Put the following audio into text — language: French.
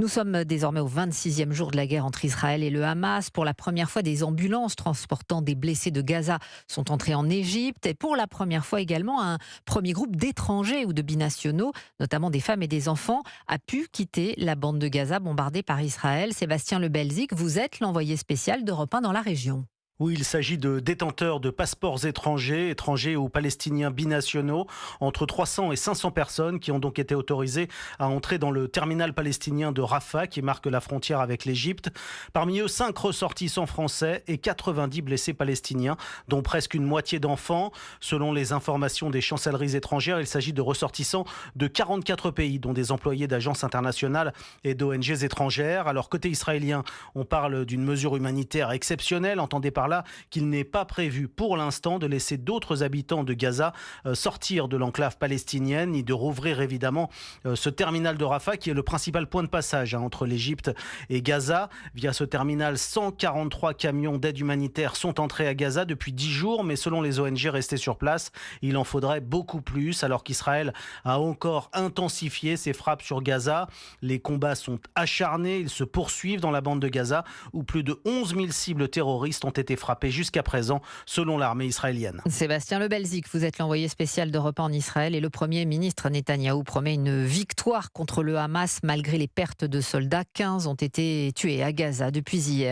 Nous sommes désormais au 26e jour de la guerre entre Israël et le Hamas. Pour la première fois, des ambulances transportant des blessés de Gaza sont entrées en Égypte. Et pour la première fois également, un premier groupe d'étrangers ou de binationaux, notamment des femmes et des enfants, a pu quitter la bande de Gaza bombardée par Israël. Sébastien Le Belzic, vous êtes l'envoyé spécial d'Europe 1 dans la région. Oui, il s'agit de détenteurs de passeports étrangers ou palestiniens binationaux, entre 300 et 500 personnes qui ont donc été autorisées à entrer dans le terminal palestinien de Rafah qui marque la frontière avec l'Égypte. Parmi eux, 5 ressortissants français et 90 blessés palestiniens, dont presque une moitié d'enfants. Selon les informations des chancelleries étrangères, il s'agit de ressortissants de 44 pays, dont des employés d'agences internationales et d'ONG étrangères. Alors côté israélien, on parle d'une mesure humanitaire exceptionnelle, entendez par là qu'il n'est pas prévu pour l'instant de laisser d'autres habitants de Gaza sortir de l'enclave palestinienne, ni de rouvrir évidemment ce terminal de Rafah qui est le principal point de passage entre l'Égypte et Gaza. Via ce terminal, 143 camions d'aide humanitaire sont entrés à Gaza depuis 10 jours, mais selon les ONG restées sur place, il en faudrait beaucoup plus, alors qu'Israël a encore intensifié ses frappes sur Gaza. Les combats sont acharnés, ils se poursuivent dans la bande de Gaza, où plus de 11 000 cibles terroristes ont été frappées jusqu'à présent, selon l'armée israélienne. Sébastien Le Belzic, vous êtes l'envoyé spécial d'Europe 1 en Israël et le Premier ministre Netanyahou promet une victoire contre le Hamas malgré les pertes de soldats. 15 ont été tués à Gaza depuis hier.